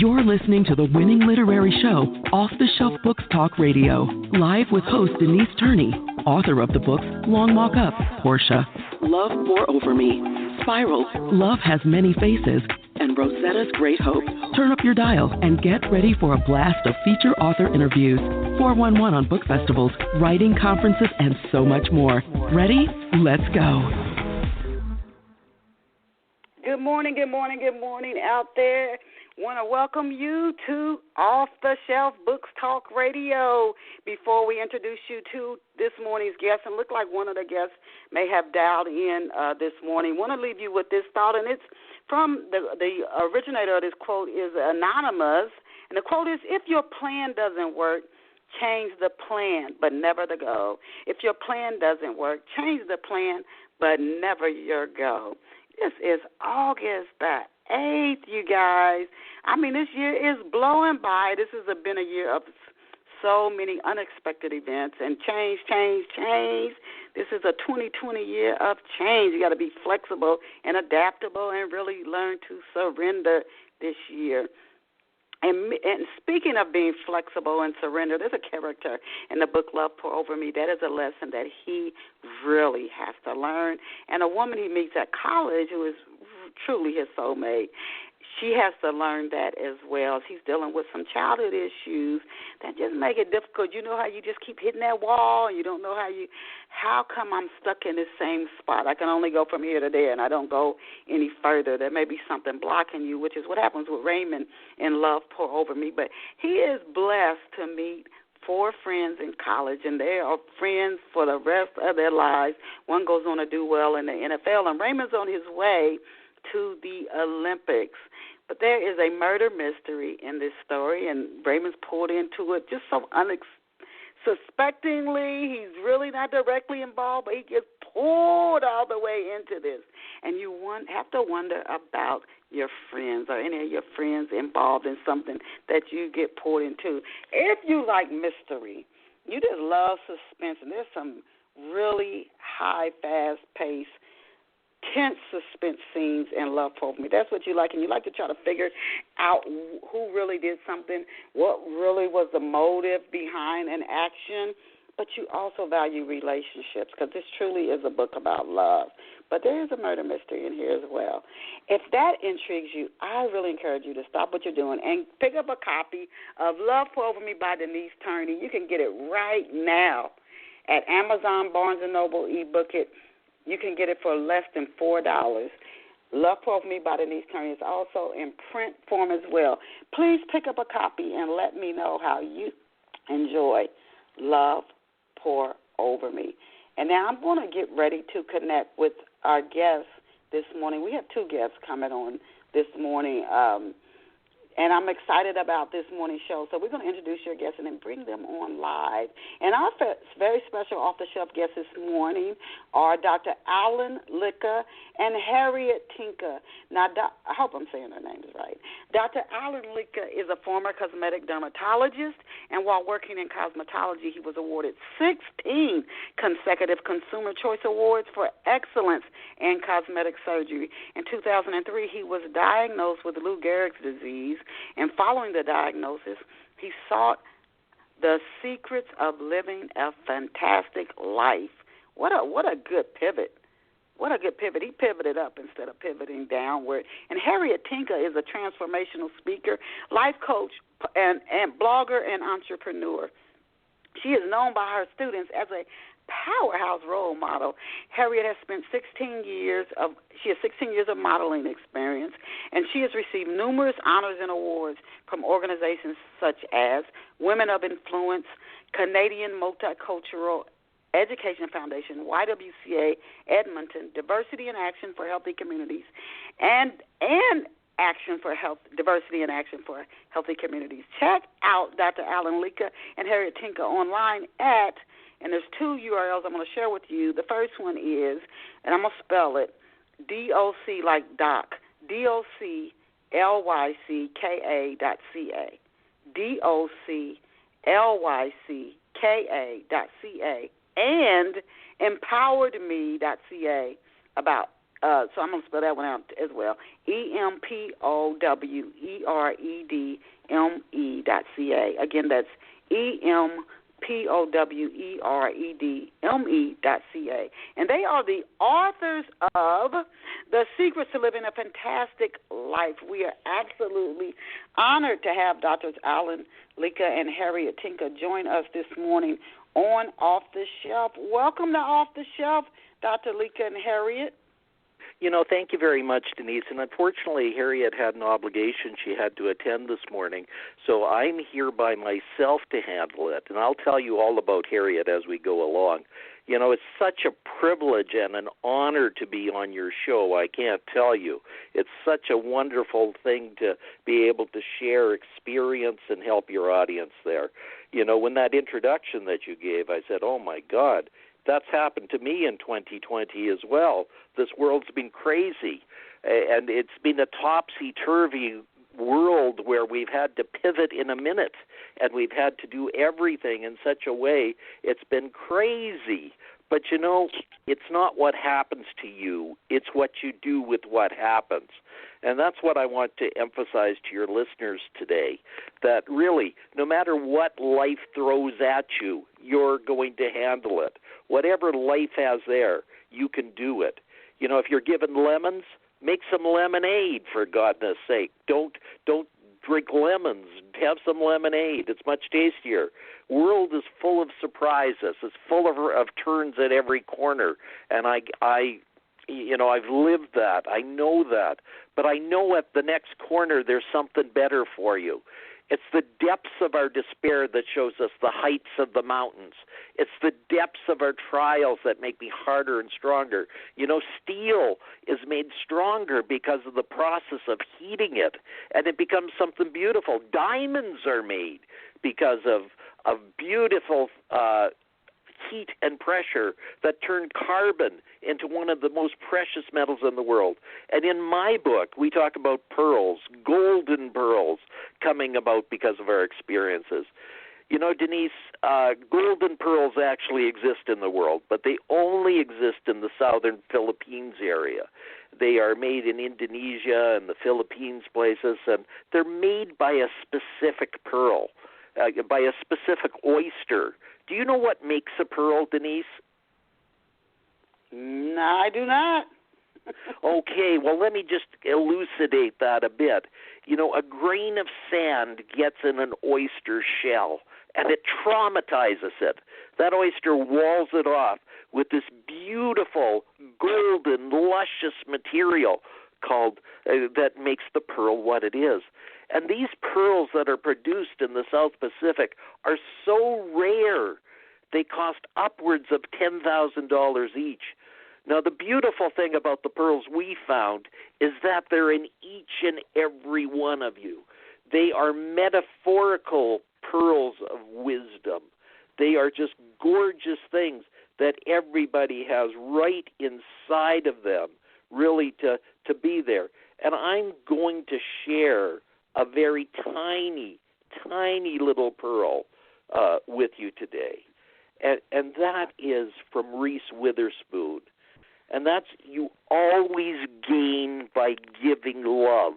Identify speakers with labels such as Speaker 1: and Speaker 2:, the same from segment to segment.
Speaker 1: You're listening to the winning literary show, Off the Shelf Books Talk Radio, live with host Denise Turney, author of the books Long Walk Up, Portia, Love Pour Over Me, Spiral, Love Has Many Faces, and Rosetta's Great Hope. Turn up your dial and get ready for a blast of feature author interviews, 411 on book festivals, writing conferences, and so much more. Ready? Let's go.
Speaker 2: Good morning out there. Want to welcome you to Off the Shelf Books Talk Radio. Before we introduce you to this morning's guest, and look like one of the guests may have dialed in this morning, want to leave you with this thought, and it's from the originator of this quote is anonymous, and the quote is, if your plan doesn't work, change the plan, but never the goal. If your plan doesn't work, change the plan, but never your goal. This is August the 8th, you guys. I mean, this year is blowing by. This has been a year of so many unexpected events and change. This is a 2020 year of change. You got to be flexible and adaptable and really learn to surrender this year. And speaking of being flexible and surrender, there's a character in the book Love Pour Over Me. That is a lesson that he really has to learn. And a woman he meets at college who is truly his soulmate, she has to learn that as well. She's dealing with some childhood issues that just make it difficult. You know how you just keep hitting that wall and you don't know how come I'm stuck in this same spot? I can only go from here to there and I don't go any further. There may be something blocking you, which is what happens with Raymond in Love Pour Over Me. But he is blessed to meet 4 friends in college, and they are friends for the rest of their lives. One goes on to do well in the NFL, and Raymond's on his way to the Olympics. But there is a murder mystery in this story, and Raymond's pulled into it just so unsuspectingly. He's really not directly involved, but he gets pulled all the way into this. And you have to wonder about your friends. Are any of your friends involved in something that you get pulled into? If you like mystery, you just love suspense, and there's some really high, fast-paced, tense suspense scenes in Love Pour Over Me. That's what you like, and you like to try to figure out who really did something, what really was the motive behind an action, but you also value relationships because this truly is a book about love. But there is a murder mystery in here as well. If that intrigues you, I really encourage you to stop what you're doing and pick up a copy of Love Pour Over Me by Denise Turney. You can get it right now at Amazon, Barnes & Noble, ebook it. You can get it for less than $4. Love Pour Over Me by Denise Turney is also in print form as well. Please pick up a copy and let me know how you enjoy Love Pour Over Me. And now I'm going to get ready to connect with our guests this morning. We have 2 guests coming on this morning, and I'm excited about this morning's show. So we're going to introduce your guests and then bring them on live. And our very special off-the-shelf guests this morning are Dr. Lycka and Harriet Tinka. Now, I hope I'm saying their names right. Dr. Lycka is a former cosmetic dermatologist, and while working in cosmetology, he was awarded 16 consecutive Consumer Choice Awards for excellence in cosmetic surgery. In 2003, he was diagnosed with Lou Gehrig's disease, and following the diagnosis, he sought the secrets of living a fantastic life. What a good pivot. What a good pivot. He pivoted up instead of pivoting downward. And Harriet Tinka is a transformational speaker, life coach, and blogger and entrepreneur. She is known by her students as a powerhouse role model. Harriet has spent 16 years of modeling experience, and she has received numerous honors and awards from organizations such as Women of Influence, Canadian Multicultural Education Foundation, YWCA Edmonton, Diversity in Action for Healthy Communities, and Action for Health, Diversity and Action for Healthy Communities. Check out Dr. Lycka and Harriet Tinka online at, and there's 2 URLs I'm going to share with you. The first one is, and I'm going to spell it, DOC like doc, DOCLYCKA.ca, DOCLYCKA.ca, and empoweredme.ca about so I'm going to spell that one out as well. EMPOWEREDME.ca. Again, that's EMPOWEREDME.ca. And they are the authors of The Secrets to Living a Fantastic Life. We are absolutely honored to have Drs. Lycka and Harriet Tinka join us this morning on Off the Shelf. Welcome to Off the Shelf, Dr. Lycka and Harriet.
Speaker 3: Thank you very much, Denise. And unfortunately, Harriet had an obligation she had to attend this morning, so I'm here by myself to handle it. And I'll tell you all about Harriet as we go along. It's such a privilege and an honor to be on your show. I can't tell you. It's such a wonderful thing to be able to share experience and help your audience there. When that introduction that you gave, I said, oh, my God, that's happened to me in 2020 as well. This world's been crazy, and it's been a topsy-turvy world where we've had to pivot in a minute, and we've had to do everything in such a way. It's been crazy. But, it's not what happens to you. It's what you do with what happens. And that's what I want to emphasize to your listeners today, that really, no matter what life throws at you, you're going to handle it. Whatever life has there, you can do it. If you're given lemons, make some lemonade, for goodness sake. Don't drink lemons. Have some lemonade. It's much tastier. World is full of surprises. It's full of turns at every corner. And I've lived that. I know that. But I know at the next corner there's something better for you. It's the depths of our despair that shows us the heights of the mountains. It's the depths of our trials that make me harder and stronger. Steel is made stronger because of the process of heating it, and it becomes something beautiful. Diamonds are made because of beautiful heat and pressure that turn carbon into one of the most precious metals in the world. And in my book, we talk about pearls, golden pearls, coming about because of our experiences. Denise, golden pearls actually exist in the world, but they only exist in the southern Philippines area. They are made in Indonesia and the Philippines places, and they're made by a specific pearl, by a specific oyster. Do you know what makes a pearl, Denise?
Speaker 2: No, I do not.
Speaker 3: Okay, well, let me just elucidate that a bit. A grain of sand gets in an oyster shell, and it traumatizes it. That oyster walls it off with this beautiful, golden, luscious material called that makes the pearl what it is. And these pearls that are produced in the South Pacific are so rare, they cost upwards of $10,000 each. Now, the beautiful thing about the pearls we found is that they're in each and every one of you. They are metaphorical pearls of wisdom. They are just gorgeous things that everybody has right inside of them, really to be there. And I'm going to share a very tiny, tiny little pearl with you today. And that is from Reese Witherspoon. And that's, you always gain by giving love.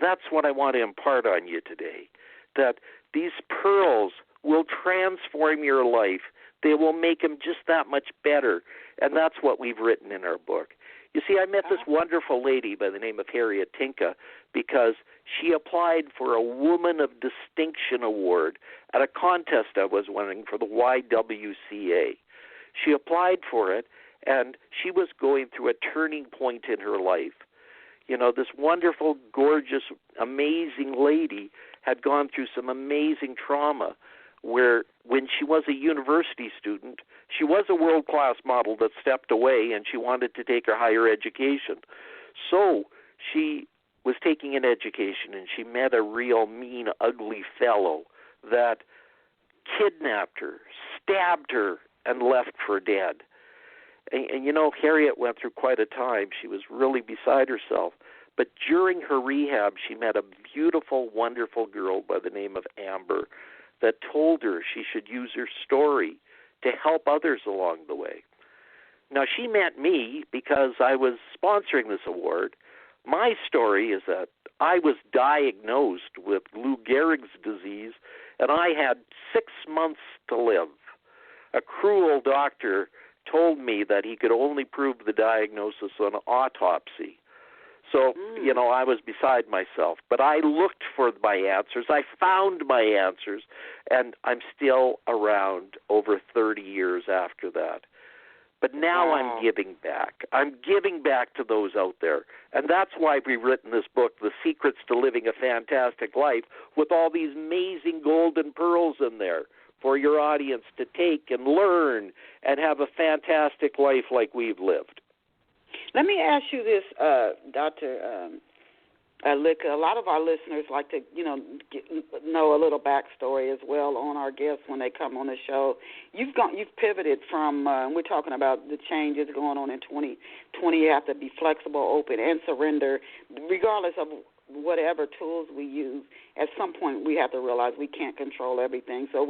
Speaker 3: That's what I want to impart on you today, that these pearls will transform your life. They will make them just that much better. And that's what we've written in our book. You see, I met this wonderful lady by the name of Harriet Tinka because she applied for a Woman of Distinction Award at a contest I was winning for the YWCA. She applied for it, and she was going through a turning point in her life. This wonderful, gorgeous, amazing lady had gone through some amazing trauma where when she was a university student, she was a world-class model that stepped away and she wanted to take her higher education. So she was taking an education and she met a real mean, ugly fellow that kidnapped her, stabbed her, and left for dead. And Harriet went through quite a time. She was really beside herself. But during her rehab, she met a beautiful, wonderful girl by the name of Amber that told her she should use her story to help others along the way. Now, she met me because I was sponsoring this award. My story is that I was diagnosed with Lou Gehrig's disease, and I had 6 months to live. A cruel doctor told me that he could only prove the diagnosis on autopsy. So, I was beside myself. But I looked for my answers. I found my answers, and I'm still around over 30 years after that. But now I'm giving back. I'm giving back to those out there. And that's why we've written this book, The Secrets to Living a Fantastic Life, with all these amazing golden pearls in there for your audience to take and learn and have a fantastic life like we've lived.
Speaker 2: Let me ask you this, Dr. Lycka. A lot of our listeners like to, know a little backstory as well on our guests when they come on the show. You've pivoted from. We're talking about the changes going on in 2020. You have to be flexible, open, and surrender, regardless of whatever tools we use. At some point, we have to realize we can't control everything. So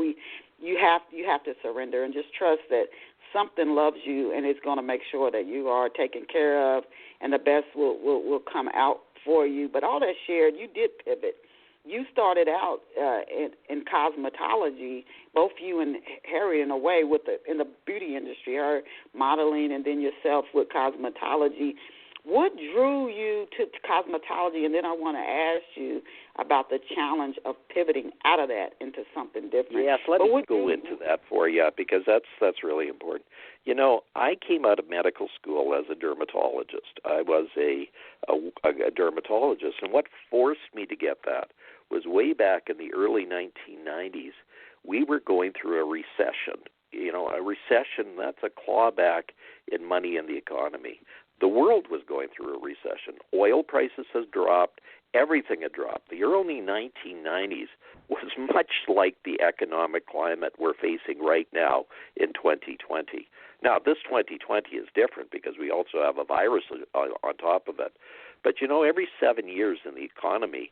Speaker 2: you have to surrender and just trust that something loves you and it's going to make sure that you are taken care of, and the best will come out for you. But all that shared, you did pivot. You started out in cosmetology, both you and Harriet in a way, in the beauty industry, her modeling, and then yourself with cosmetology. What drew you to cosmetology? And then I want to ask you about the challenge of pivoting out of that into something different.
Speaker 3: Yes, let me go into that for you, because that's really important. I came out of medical school as a dermatologist. I was a dermatologist, and what forced me to get that was way back in the early 1990s, we were going through a recession. A recession, that's a clawback in money in the economy. The world was going through a recession. Oil prices had dropped. Everything had dropped. The early 1990s was much like the economic climate we're facing right now in 2020. Now, this 2020 is different because we also have a virus on top of it. But, every 7 years in the economy,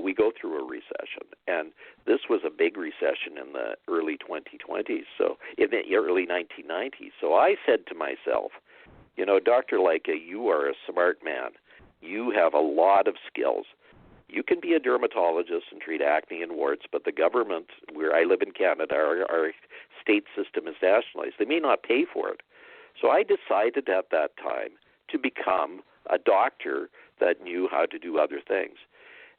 Speaker 3: we go through a recession. And this was a big recession in the early 2020s, so in the early 1990s. So I said to myself, Dr. Lycka, you are a smart man. You have a lot of skills. You can be a dermatologist and treat acne and warts, but the government, where I live in Canada, our state system is nationalized. They may not pay for it. So I decided at that time to become a doctor that knew how to do other things.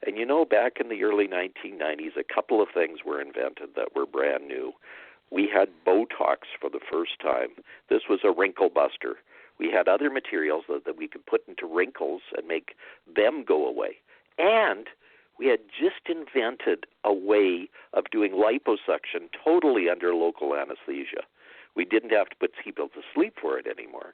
Speaker 3: And back in the early 1990s, a couple of things were invented that were brand new. We had Botox for the first time. This was a wrinkle buster. We had other materials that we could put into wrinkles and make them go away. And we had just invented a way of doing liposuction totally under local anesthesia. We didn't have to put people to sleep for it anymore.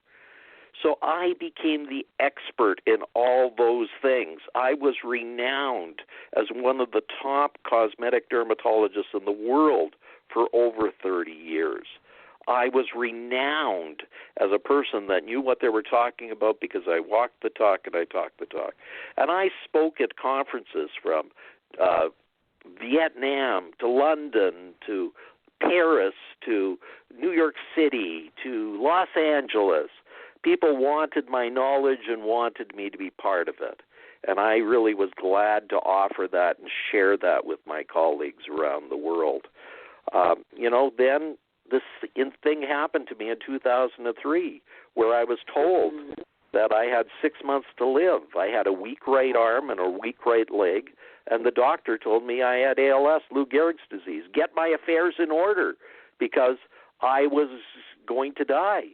Speaker 3: So I became the expert in all those things. I was renowned as one of the top cosmetic dermatologists in the world for over 30 years. I was renowned as a person that knew what they were talking about because I walked the talk and I talked the talk. And I spoke at conferences from Vietnam to London to Paris to New York City to Los Angeles. People wanted my knowledge and wanted me to be part of it. And I really was glad to offer that and share that with my colleagues around the world. Then this thing happened to me in 2003 where I was told that I had 6 months to live. I had a weak right arm and a weak right leg, and the doctor told me I had ALS, Lou Gehrig's disease. Get my affairs in order because I was going to die.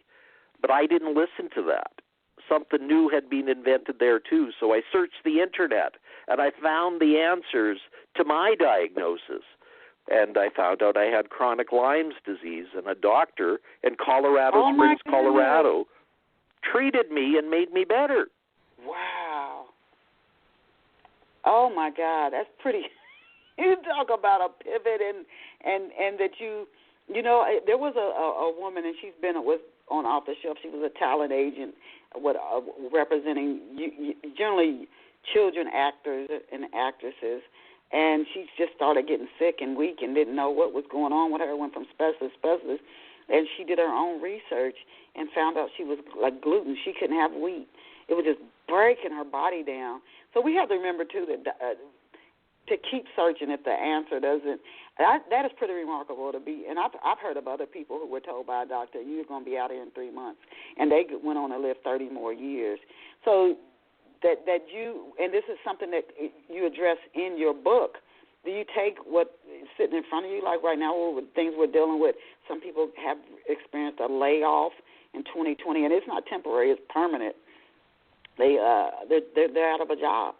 Speaker 3: But I didn't listen to that. Something new had been invented there too, so I searched the internet, and I found the answers to my diagnosis. And I found out I had chronic Lyme's disease, and a doctor in Colorado Springs, Colorado, treated me and made me better.
Speaker 2: Wow. Oh, my God. That's pretty – you talk about a pivot and that there was a woman, and she's been on Off the Shelf. She was a talent agent representing generally children actors and actresses. And she just started getting sick and weak and didn't know what was going on with her, went from specialist to specialist. And she did her own research and found out she was like gluten. She couldn't have wheat. It was just breaking her body down. So we have to remember, too, that to keep searching if the answer doesn't. That is pretty remarkable to be. And I've heard of other people who were told by a doctor, you're going to be out here in 3 months. And they went on to live 30 more years. So that you, and this is something that you address in your book, do you take what's sitting in front of you, like right now, with things we're dealing with? Some people have experienced a layoff in 2020, and it's not temporary; it's permanent. They're out of a job.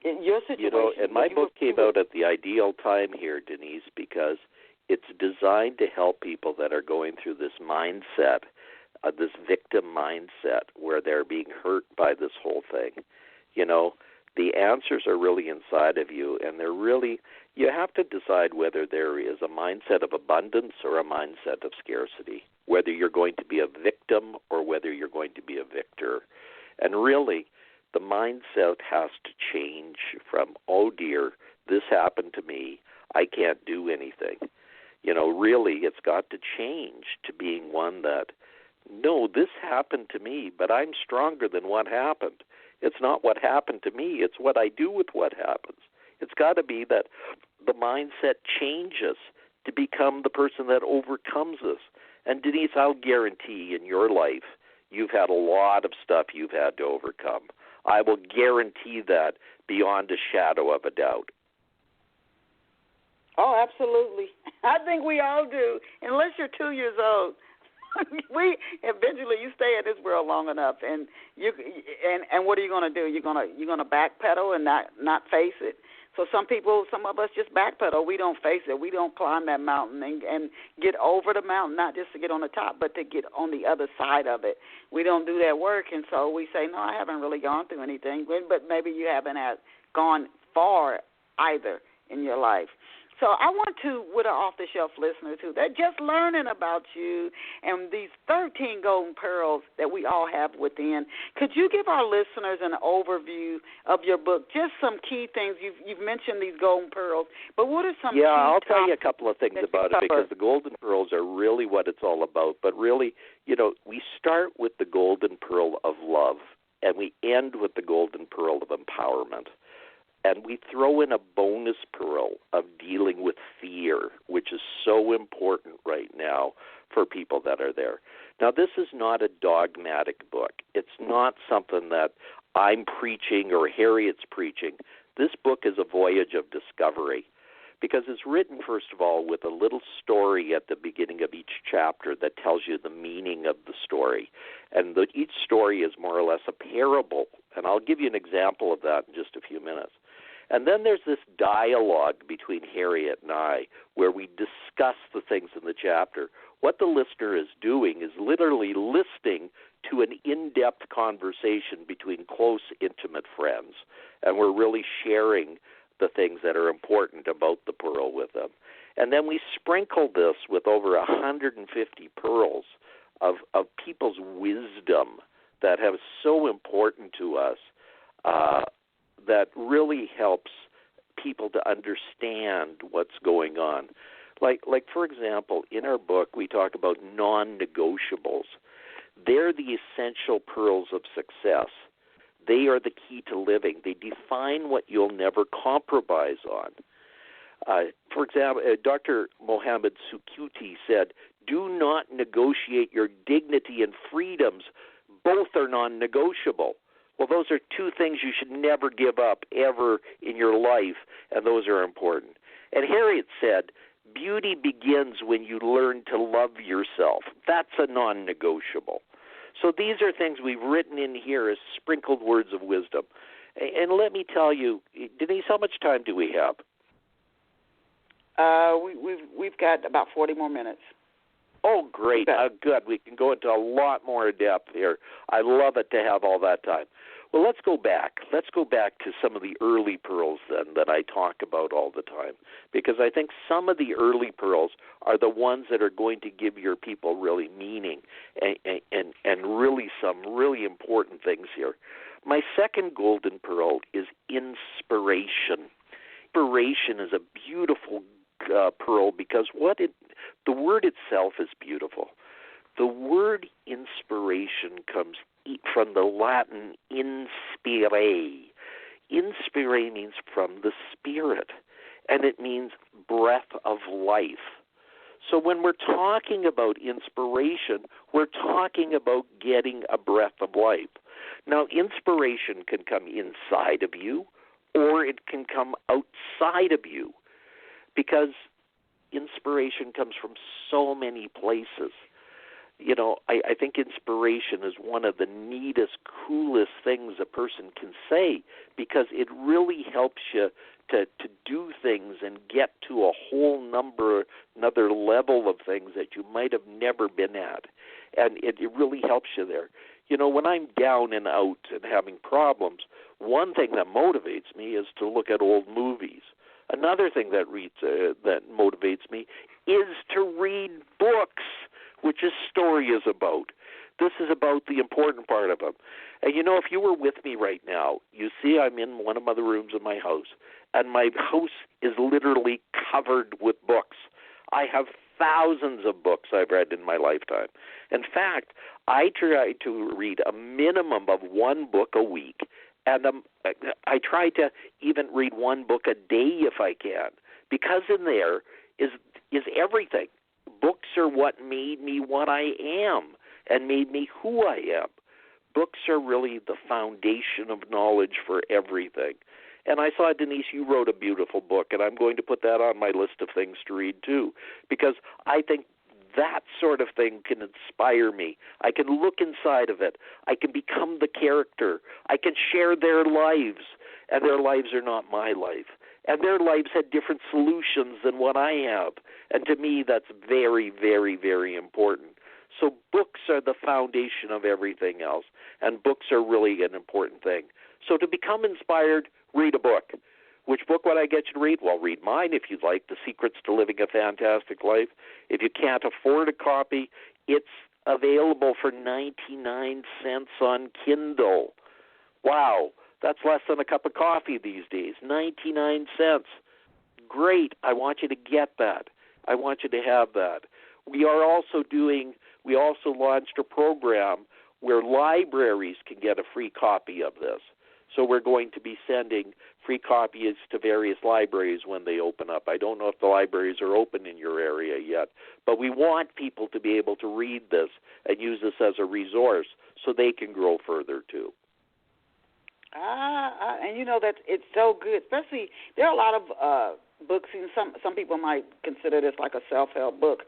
Speaker 2: In your situation,
Speaker 3: and my book came out at the ideal time here, Denise, because it's designed to help people that are going through this mindset, this victim mindset, where they're being hurt by this whole thing. The answers are really inside of you, and they're really, you have to decide whether there is a mindset of abundance or a mindset of scarcity, whether you're going to be a victim or whether you're going to be a victor. And really, the mindset has to change from, oh dear, this happened to me, I can't do anything. Really, it's got to change to being one that, no, this happened to me, but I'm stronger than what happened. It's not what happened to me. It's what I do with what happens. It's got to be that the mindset changes to become the person that overcomes this. And Denise, I'll guarantee in your life you've had a lot of stuff you've had to overcome. I will guarantee that beyond a shadow of a doubt.
Speaker 2: Oh, absolutely. I think we all do, unless you're 2 years old. We eventually you stay in this world long enough, and what are you going to do? You're gonna backpedal and not face it. So some of us just backpedal. We don't face it. We don't climb that mountain and get over the mountain, not just to get on the top, but to get on the other side of it. We don't do that work, and so we say, no, I haven't really gone through anything. But maybe you haven't gone far either in your life. So I want to, with our off-the-shelf listeners who they're just learning about you and these 13 golden pearls that we all have within, could you give our listeners an overview of your book, just some key things? You've mentioned these golden pearls, but what are some key
Speaker 3: I'll tell you a couple of things about it, because the golden pearls are really what it's all about. But really, we start with the golden pearl of love, and we end with the golden pearl of empowerment. And we throw in a bonus pearl of dealing with fear, which is so important right now for people that are there. Now, this is not a dogmatic book. It's not something that I'm preaching or Harriet's preaching. This book is a voyage of discovery, because it's written, first of all, with a little story at the beginning of each chapter that tells you the meaning of the story. And each story is more or less a parable, and I'll give you an example of that in just a few minutes. And then there's this dialogue between Harriet and I where we discuss the things in the chapter. What the listener is doing is literally listening to an in-depth conversation between close, intimate friends. And we're really sharing the things that are important about the pearl with them. And then we sprinkle this with over 150 pearls of people's wisdom that have so important to us, that really helps people to understand what's going on. Like for example, in our book, we talk about non-negotiables. They're the essential pearls of success. They are the key to living. They define what you'll never compromise on. For example, Dr. Mohammed Sukuti said, do not negotiate your dignity and freedoms. Both are non-negotiable. Well, those are two things you should never give up ever in your life, and those are important. And Harriet said, beauty begins when you learn to love yourself. That's a non-negotiable. So these are things we've written in here as sprinkled words of wisdom. And let me tell you, Denise, how much time do we have?
Speaker 2: We've got about 40 more minutes.
Speaker 3: Oh, great. Good. We can go into a lot more depth here. I love it to have all that time. Well, let's go back. Let's go back to some of the early pearls then that I talk about all the time, because I think some of the early pearls are the ones that are going to give your people really meaning and really some really important things here. My second golden pearl is inspiration. Inspiration is a beautiful pearl, because what it The word itself is beautiful. The word inspiration comes from the Latin inspire. Inspire means from the spirit, and it means breath of life. So when we're talking about inspiration, we're talking about getting a breath of life. Now, inspiration can come inside of you, or it can come outside of you, because inspiration comes from so many places. You know, I think inspiration is one of the neatest, coolest things a person can say, because it really helps you to do things and get to a whole another level of things that you might have never been at. And it really helps you there. You know, when I'm down and out and having problems, one thing that motivates me is to look at old movies. Another thing that motivates me is to read books, which this story is about. This is about the important part of them. And, you know, if you were with me right now, you see I'm in one of the rooms of my house, and my house is literally covered with books. I have thousands of books I've read in my lifetime. In fact, I try to read a minimum of one book a week, and I try to even read one book a day if I can, because in there is everything. Books are what made me what I am and made me who I am. Books are really the foundation of knowledge for everything. And I saw, Denise, you wrote a beautiful book, and I'm going to put that on my list of things to read too, because I think that sort of thing can inspire me. I can look inside of it. I can become the character. I can share their lives, and their lives are not my life. And their lives had different solutions than what I have. And to me, that's very, very, very important. So books are the foundation of everything else, and books are really an important thing. So to become inspired, read a book. Which book would I get you to read? Well, read mine if you'd like, The Secrets to Living a Fantastic Life. If you can't afford a copy, it's available for 99 cents on Kindle. Wow, that's less than a cup of coffee these days, 99 cents. Great, I want you to get that. I want you to have that. We also launched a program where libraries can get a free copy of this. So we're going to be sending free copies to various libraries when they open up. I don't know if the libraries are open in your area yet, but we want people to be able to read this and use this as a resource so they can grow further too.
Speaker 2: And you know that it's so good. Especially, there are a lot of books, and some people might consider this like a self-help book.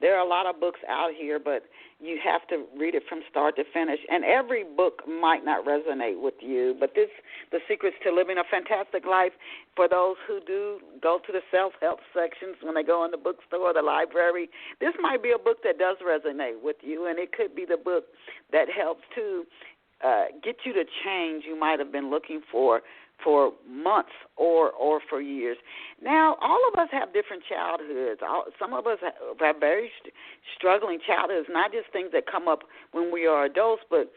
Speaker 2: There are a lot of books out here, but you have to read it from start to finish. And every book might not resonate with you, but The Secrets to Living a Fantastic Life, for those who do go to the self-help sections when they go in the bookstore or the library, this might be a book that does resonate with you, and it could be the book that helps to get you the change you might have been looking for months or for years. Now, all of us have different childhoods. Some of us have very struggling childhoods, not just things that come up when we are adults, but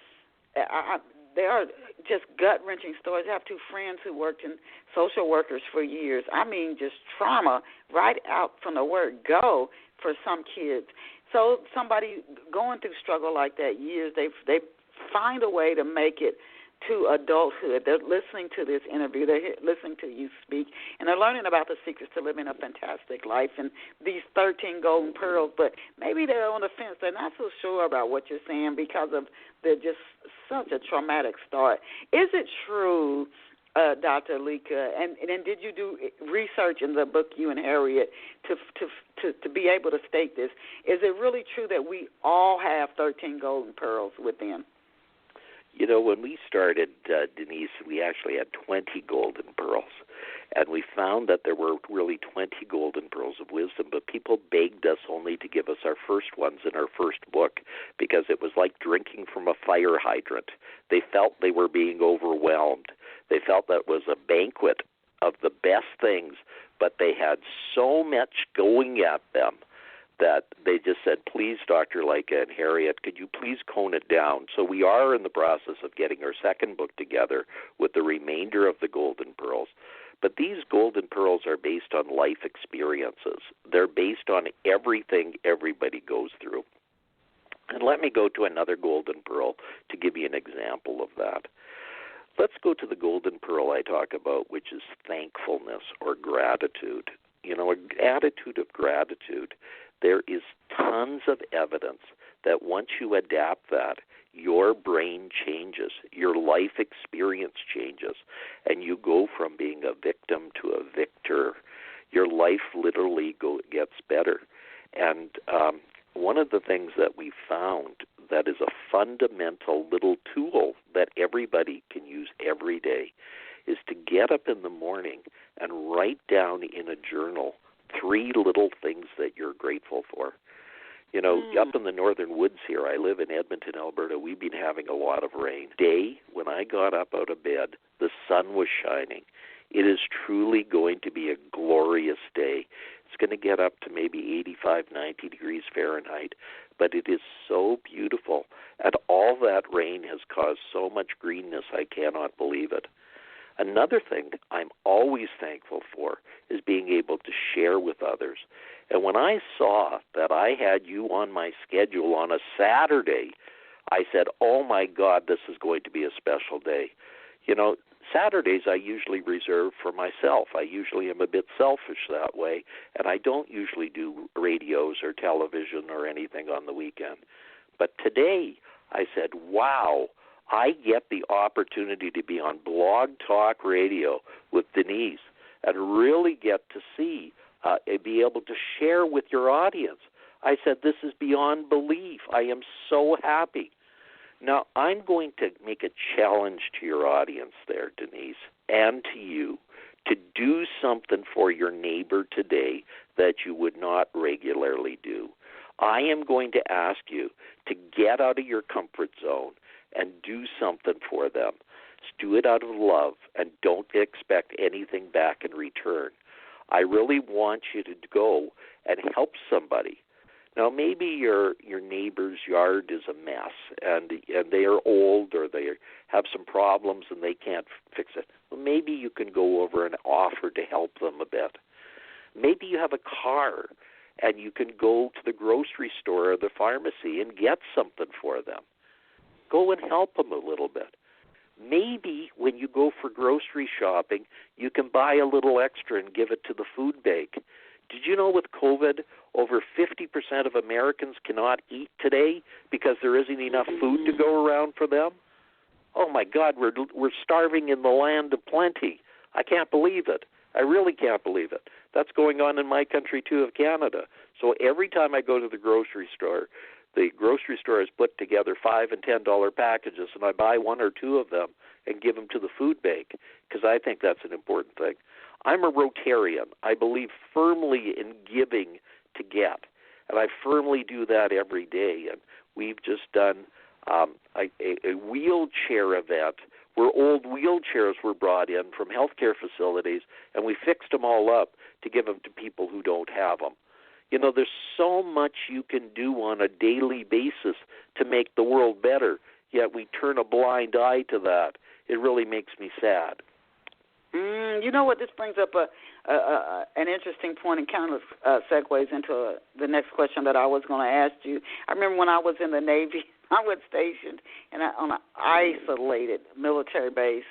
Speaker 2: there are just gut-wrenching stories. I have two friends who worked in social workers for years. I mean, just trauma right out from the word go for some kids. So somebody going through struggle like that years, they find a way to make it to adulthood. They're listening to this interview, they're listening to you speak, and they're learning about the secrets to living a fantastic life and these 13 golden pearls, but maybe they're on the fence. They're not so sure about what you're saying because of just such a traumatic start. Is it true, Dr. Lycka, and did you do research in the book, you and Harriet, to be able to state this? Is it really true that we all have 13 golden pearls within?
Speaker 3: You know, when we started, Denise, we actually had 20 golden pearls, and we found that there were really 20 golden pearls of wisdom, but people begged us only to give us our first ones in our first book because it was like drinking from a fire hydrant. They felt they were being overwhelmed. They felt that it was a banquet of the best things, but they had so much going at them that they just said, please, Dr. Lycka and Harriet, could you please cone it down? So we are in the process of getting our second book together with the remainder of the golden pearls. But these golden pearls are based on life experiences. They're based on everything everybody goes through. And let me go to another golden pearl to give you an example of that. Let's go to the golden pearl I talk about, which is thankfulness or gratitude. You know, an attitude of gratitude. There is tons of evidence that once you adapt that, your brain changes, your life experience changes, and you go from being a victim to a victor. Your life literally gets better. And one of the things that we found that is a fundamental little tool that everybody can use every day is to get up in the morning and write down in a journal 3 little things that you're grateful for. You know, up in the northern woods here, I live in Edmonton, Alberta, we've been having a lot of rain. Today, when I got up out of bed, the sun was shining. It is truly going to be a glorious day. It's going to get up to maybe 85, 90 degrees Fahrenheit, but it is so beautiful. And all that rain has caused so much greenness, I cannot believe it. Another thing I'm always thankful for is being able to share with others. And when I saw that I had you on my schedule on a Saturday, I said, oh, my God, this is going to be a special day. You know, Saturdays I usually reserve for myself. I usually am a bit selfish that way, and I don't usually do radios or television or anything on the weekend. But today I said, wow, I get the opportunity to be on Blog Talk Radio with Denise and really get to see, be able to share with your audience. I said, this is beyond belief. I am so happy. Now, I'm going to make a challenge to your audience there, Denise, and to you, to do something for your neighbor today that you would not regularly do. I am going to ask you to get out of your comfort zone and do something for them. Do it out of love and don't expect anything back in return. I really want you to go and help somebody. Now, maybe your neighbor's yard is a mess, and they are old or they have some problems and they can't fix it. Well, maybe you can go over and offer to help them a bit. Maybe you have a car and you can go to the grocery store or the pharmacy and get something for them. Go and help them a little bit. Maybe when you go for grocery shopping, you can buy a little extra and give it to the food bank. Did you know with COVID, over 50% of Americans cannot eat today because there isn't enough food to go around for them? Oh, my God, we're starving in the land of plenty. I can't believe it. I really can't believe it. That's going on in my country, too, of Canada. So every time I go to the grocery store has put together $5 and $10 packages, and I buy 1 or 2 of them and give them to the food bank because I think that's an important thing. I'm a Rotarian. I believe firmly in giving to get, and I firmly do that every day. And we've just done a wheelchair event where old wheelchairs were brought in from healthcare facilities, and we fixed them all up to give them to people who don't have them. You know, there's so much you can do on a daily basis to make the world better, yet we turn a blind eye to that. It really makes me sad.
Speaker 2: You know what? This brings up an interesting point and kind of segues into the next question that I was going to ask you. I remember when I was in the Navy, I was stationed on an isolated military base,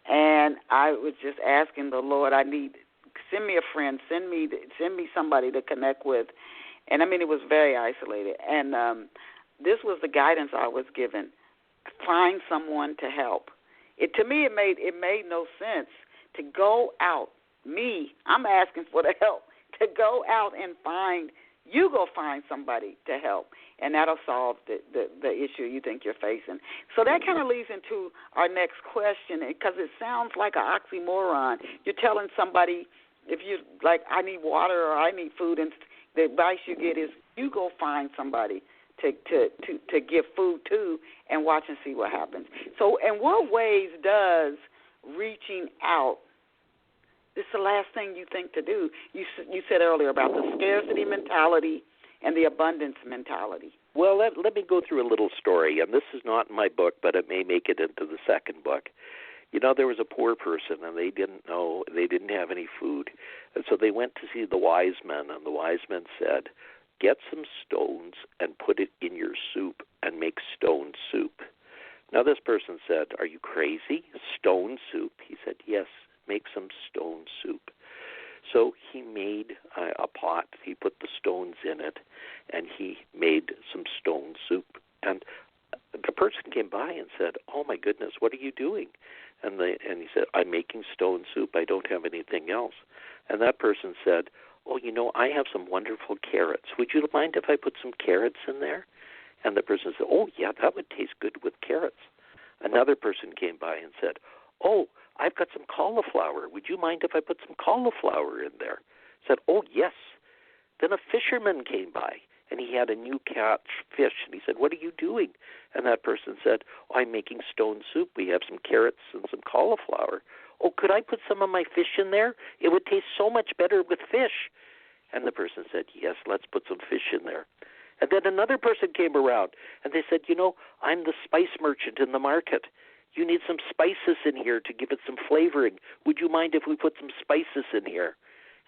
Speaker 2: and I was just asking the Lord, send me a friend, send me somebody to connect with. And, I mean, it was very isolated. And this was the guidance I was given, find someone to help. To me, it made no sense to go out. I'm asking for the help, to go out and go find somebody to help, and that'll solve the issue you think you're facing. So that kind of leads into our next question, because it sounds like an oxymoron. You're telling somebody, if you like, I need water or I need food, and the advice you get is you go find somebody to give food to and watch and see what happens. So in what ways does reaching out, this is the last thing you think to do? You said earlier about the scarcity mentality and the abundance mentality.
Speaker 3: Well, let me go through a little story, and this is not in my book, but it may make it into the second book. There was a poor person, and they didn't have any food. And so they went to see the wise men, and the wise men said, get some stones and put it in your soup and make stone soup. Now this person said, are you crazy? Stone soup? He said, yes, make some stone soup. So he made a pot. He put the stones in it, and he made some stone soup. And the person came by and said, oh, my goodness, what are you doing? And he said, I'm making stone soup. I don't have anything else. And that person said, oh, I have some wonderful carrots. Would you mind if I put some carrots in there? And the person said, oh, yeah, that would taste good with carrots. Another person came by and said, oh, I've got some cauliflower. Would you mind if I put some cauliflower in there? I said, oh, yes. Then a fisherman came by, and he had a new catch fish. And he said, what are you doing? And that person said, oh, I'm making stone soup. We have some carrots and some cauliflower. Oh, could I put some of my fish in there? It would taste so much better with fish. And the person said, yes, let's put some fish in there. And then another person came around, and they said, I'm the spice merchant in the market. You need some spices in here to give it some flavoring. Would you mind if we put some spices in here?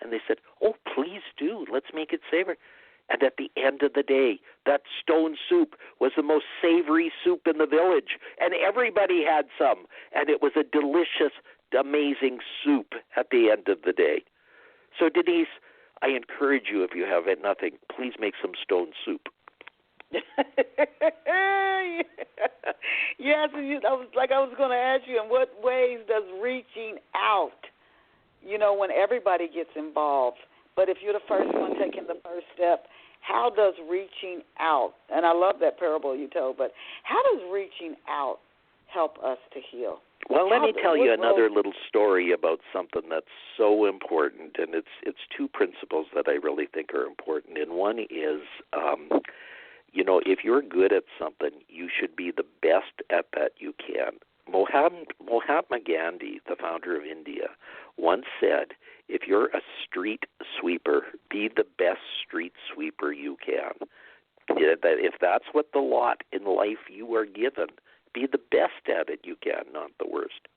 Speaker 3: And they said, oh, please do. Let's make it savory. And at the end of the day, that stone soup was the most savory soup in the village. And everybody had some. And it was a delicious, amazing soup at the end of the day. So, Denise, I encourage you, if you have nothing, please make some stone soup.
Speaker 2: Yes, I was going to ask you, in what ways does reaching out, when everybody gets involved, but if you're the first one taking the first step, how does reaching out, and I love that parable you told, but how does reaching out help us to heal?
Speaker 3: Well, let me tell you another little story about something that's so important, and it's two principles that I really think are important. And one is, if you're good at something, you should be the best at that you can. Mahatma Gandhi, the founder of India, once said, if you're a street sweeper, be the best street sweeper you can. If that's what the lot in life you are given, be the best at it you can, not the worst.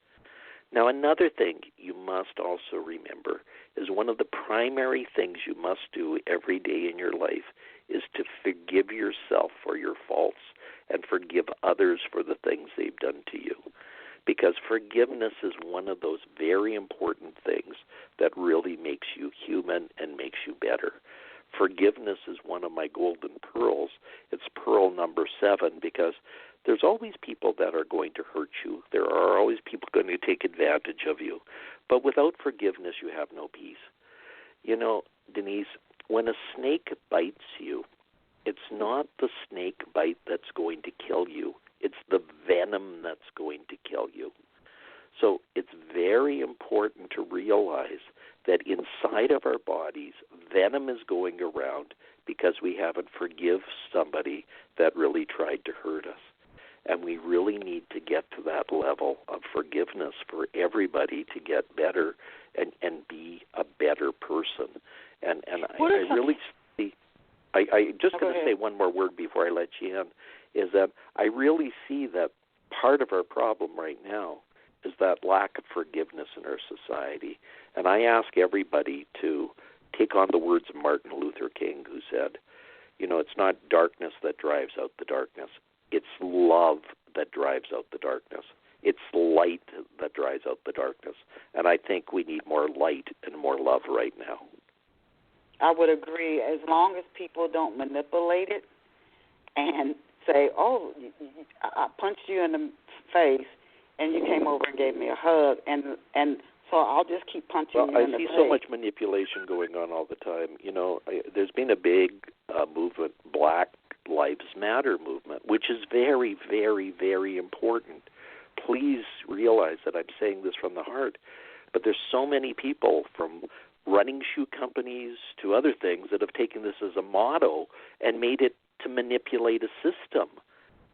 Speaker 3: Now, another thing you must also remember is one of the primary things you must do every day in your life is to forgive yourself for your faults and forgive others for the things they've done to you. Because forgiveness is one of those very important things that really makes you human and makes you better. Forgiveness is one of my golden pearls. It's pearl number 7 because there's always people that are going to hurt you. There are always people going to take advantage of you. But without forgiveness, you have no peace. Denise, when a snake bites you, it's not the snake bite that's going to kill you. It's the venom that's going to kill you. So it's very important to realize that inside of our bodies, venom is going around because we haven't forgive somebody that really tried to hurt us. And we really need to get to that level of forgiveness for everybody to get better and be a better person. And I really see, I just going to say one more word before I let you in, is that I really see that part of our problem right now is that lack of forgiveness in our society. And I ask everybody to take on the words of Martin Luther King, who said, it's not darkness that drives out the darkness. It's love that drives out the darkness. It's light that drives out the darkness. And I think we need more light and more love right now.
Speaker 2: I would agree. As long as people don't manipulate it and say, oh, I punched you in the face and you came over and gave me a hug, and so I'll just keep punching you in the face.
Speaker 3: I see so much manipulation going on all the time. There's been a big movement, Black Lives Matter movement, which is very, very, very important. Please realize that I'm saying this from the heart. But there's so many people from running shoe companies to other things that have taken this as a motto and made it to manipulate a system.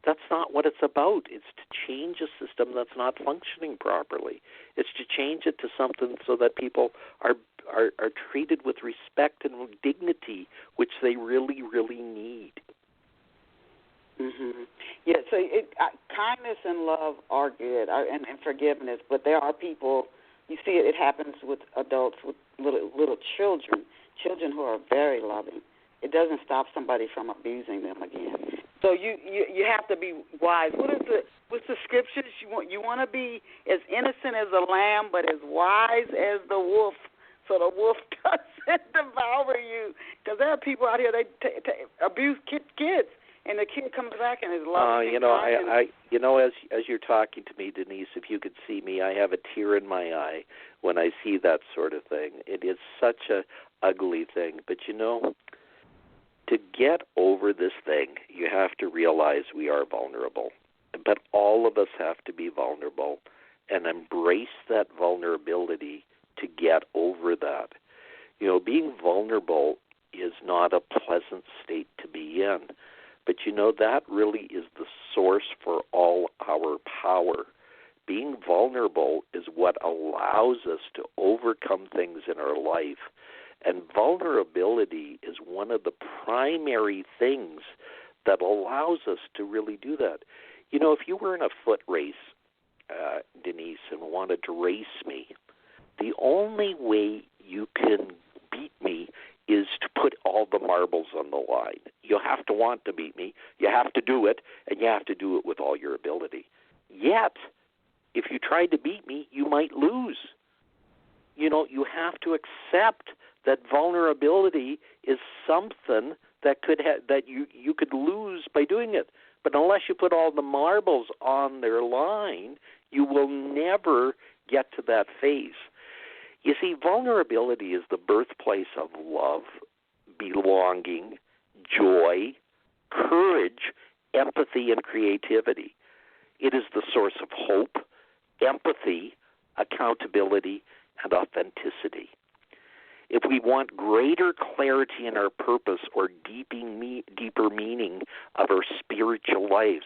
Speaker 3: That's not what it's about. It's to change a system that's not functioning properly. It's to change it to something so that people are treated with respect and dignity, which they really, really need.
Speaker 2: Mm-hmm. Yeah, so kindness and love are good, and forgiveness, but there are people, you see it happens with adults, with little children who are very loving. It doesn't stop somebody from abusing them again. So you have to be wise. What's the scriptures? You want to be as innocent as a lamb, but as wise as the wolf, so the wolf doesn't devour you. Because there are people out here, they abuse kids. And the kid comes back and is loving.
Speaker 3: As you're talking to me, Denise, if you could see me, I have a tear in my eye when I see that sort of thing. It is such a ugly thing. But to get over this thing, you have to realize we are vulnerable. But all of us have to be vulnerable and embrace that vulnerability to get over that. Being vulnerable is not a pleasant state to be in. But that really is the source for all our power. Being vulnerable is what allows us to overcome things in our life. And vulnerability is one of the primary things that allows us to really do that. If you were in a foot race, Denise, and wanted to race me, the only way you can beat me is to put all the marbles on the line. You have to want to beat me, you have to do it, and you have to do it with all your ability. Yet, if you tried to beat me, you might lose. You have to accept that vulnerability is something that you could lose by doing it. But unless you put all the marbles on their line, you will never get to that phase. You see, vulnerability is the birthplace of love, belonging, joy, courage, empathy, and creativity. It is the source of hope, empathy, accountability, and authenticity. If we want greater clarity in our purpose or deeper meaning of our spiritual lives,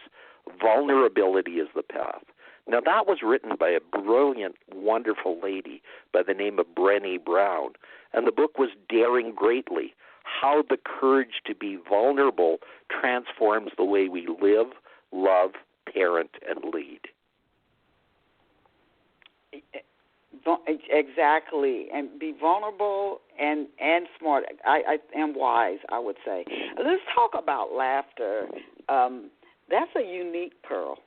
Speaker 3: vulnerability is the path. Now, that was written by a brilliant, wonderful lady by the name of Brené Brown, and the book was Daring Greatly, How the Courage to be Vulnerable Transforms the Way We Live, Love, Parent, and Lead.
Speaker 2: Exactly, and be vulnerable and smart. I am wise, I would say. Let's talk about laughter. That's a unique pearl.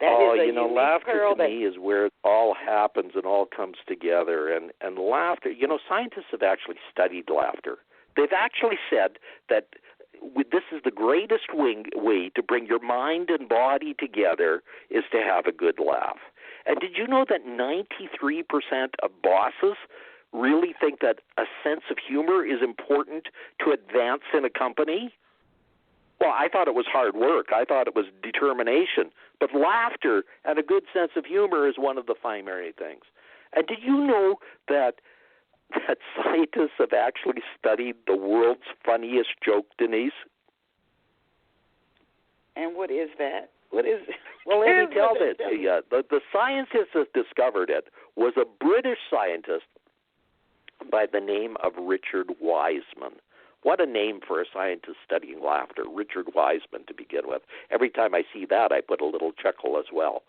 Speaker 3: Laughter to me is where it all happens and all comes together. And laughter, scientists have actually studied laughter. They've actually said that this is the greatest way to bring your mind and body together is to have a good laugh. And did you know that 93% of bosses really think that a sense of humor is important to advance in a company? Well, I thought it was hard work. I thought it was determination. But laughter and a good sense of humor is one of the primary things. And did you know that scientists have actually studied the world's funniest joke, Denise?
Speaker 2: And what is that? What is it?
Speaker 3: Well, let me tell it to you. The scientist that discovered it was a British scientist by the name of Richard Wiseman. What a name for a scientist studying laughter, Richard Wiseman to begin with. Every time I see that, I put a little chuckle as well.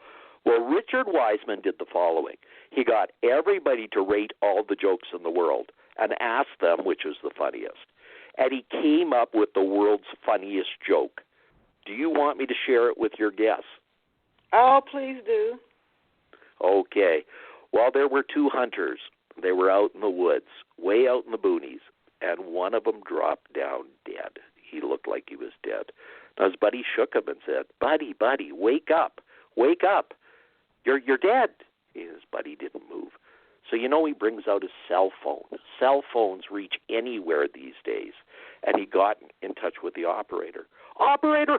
Speaker 3: Well, Richard Wiseman did the following. He got everybody to rate all the jokes in the world and asked them which was the funniest. And he came up with the world's funniest joke. Do you want me to share it with your guests?
Speaker 2: Oh, please do.
Speaker 3: Okay. Well, there were two hunters. They were out in the woods, way out in the boonies, and one of them dropped down dead. He looked like he was dead. Now, his buddy shook him and said, Buddy, wake up. Wake up. You're dead. His buddy didn't move. So, he brings out his cell phone. Cell phones reach anywhere these days. And he got in touch with the operator. Operator,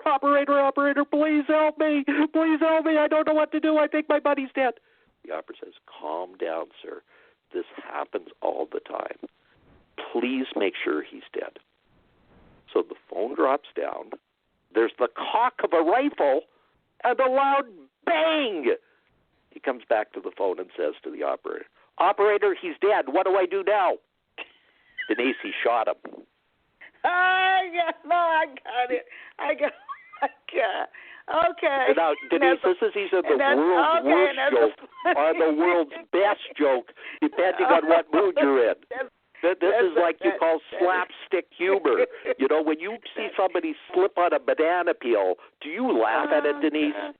Speaker 3: please help me. Please help me. I don't know what to do. I think my buddy's dead. The operator says, calm down, sir. This happens all the time. Please make sure he's dead. So the phone drops down. There's the cock of a rifle and a loud bang. He comes back to the phone and says to the operator, Operator, he's dead. What do I do now? Denise, he shot him.
Speaker 2: I got it. God. Okay.
Speaker 3: Now, Denise, this is either the world's worst joke or the world's best joke, depending on what mood you're in. This is like you call slapstick humor. You know, when you see somebody slip on a banana peel, do you laugh at it, Denise?
Speaker 2: God.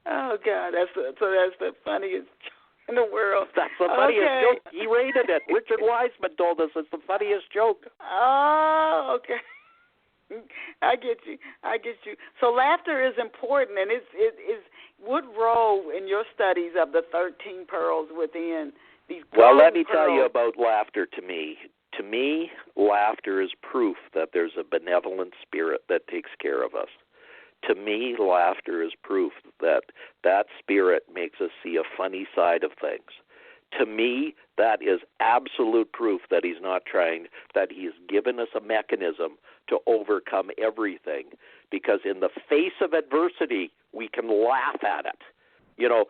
Speaker 2: Oh, God. That's the funniest joke in the world.
Speaker 3: That's the funniest joke. He rated it. Richard Wiseman told us it's the funniest joke.
Speaker 2: Oh, okay. I get you. So laughter is important, and what role in your studies of the 13 pearls within these?
Speaker 3: Well, let me tell you about laughter. To me, laughter is proof that there's a benevolent spirit that takes care of us. To me, laughter is proof that that spirit makes us see a funny side of things. To me, that is absolute proof that he's not trying, that he's given us a mechanism to overcome everything, because in the face of adversity, we can laugh at it. You know,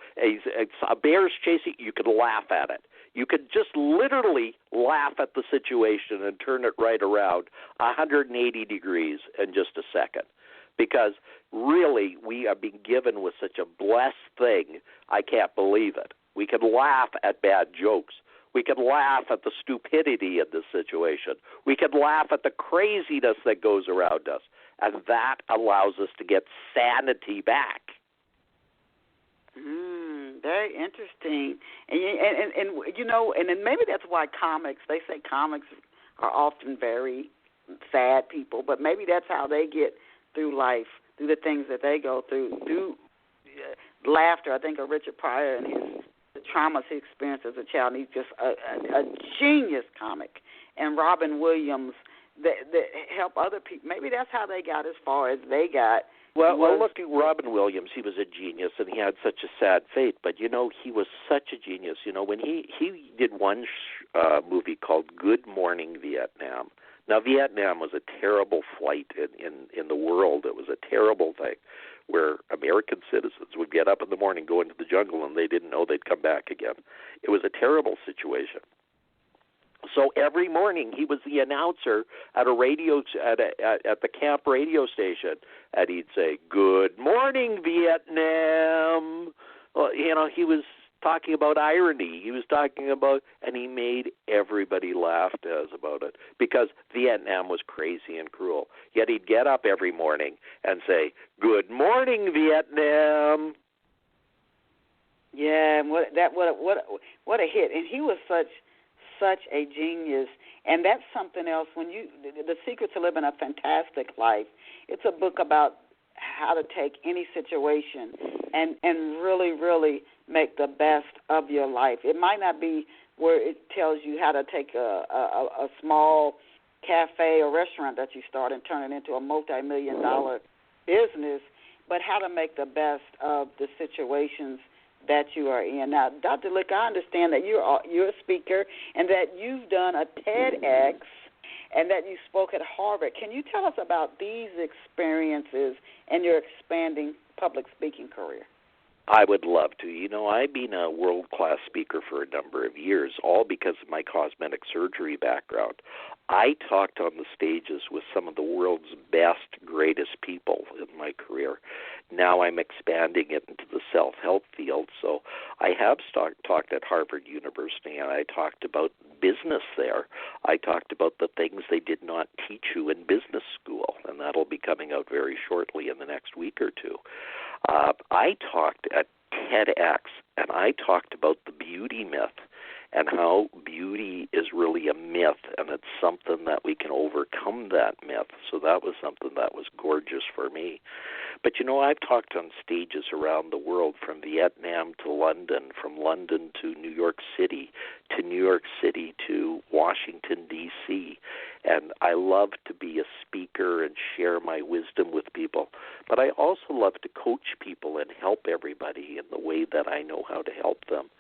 Speaker 3: a bear's chasing, you can laugh at it. You could just literally laugh at the situation and turn it right around 180 degrees in just a second. Because really, we are being given with such a blessed thing, I can't believe it. We can laugh at bad jokes. We can laugh at the stupidity in this situation. We can laugh at the craziness that goes around us. And that allows us to get sanity back.
Speaker 2: Very interesting. And you know, and then maybe that's why they say comics are often very sad people, but maybe that's how they get through life, through the things that they go through laughter. I think of Richard Pryor and the traumas he experienced as a child, and he's just a genius comic. And Robin Williams that help other people. Maybe that's how they got as far as they got.
Speaker 3: Well, look at Robin Williams. He was a genius, and he had such a sad fate. But, you know, he was such a genius. You know, when he did one movie called Good Morning Vietnam. Now, Vietnam was a terrible flight in the world. It was a terrible thing where American citizens would get up in the morning, go into the jungle, and they didn't know they'd come back again. It was a terrible situation. So every morning he was the announcer at a radio at the camp radio station, and he'd say, "Good morning, Vietnam." Well, you know, he was talking about irony. He was talking about, and he made everybody laugh about it, because Vietnam was crazy and cruel. Yet he'd get up every morning and say, "Good morning, Vietnam."
Speaker 2: Yeah, what a hit! And he was such a genius, and that's something else. When The Secret to Living a Fantastic Life, it's a book about how to take any situation and really, really make the best of your life. It might not be where it tells you how to take a small cafe or restaurant that you start and turn it into a multi-million-dollar business, but how to make the best of the situations that you are in. Now, Dr. Lycka, I understand that you're a speaker and that you've done a TEDx and that you spoke at Harvard. Can you tell us about these experiences and your expanding public speaking career?
Speaker 3: I would love to. You know, I've been a world-class speaker for a number of years, all because of my cosmetic surgery background. I talked on the stages with some of the world's best, greatest people in my career. Now I'm expanding it into the self-help field. So I have talked at Harvard University, and I talked about business there. I talked about the things they did not teach you in business school, and that'll be coming out very shortly in the next week or two. I talked at TEDx, and I talked about the beauty myth and how beauty is really a myth, and it's something that we can overcome that myth. So that was something that was gorgeous for me. But, you know, I've talked on stages around the world, from Vietnam to London, from London to New York City to Washington, D.C., and I love to be a speaker and share my wisdom with people. But I also love to coach people and help everybody in the way that I know how to help them.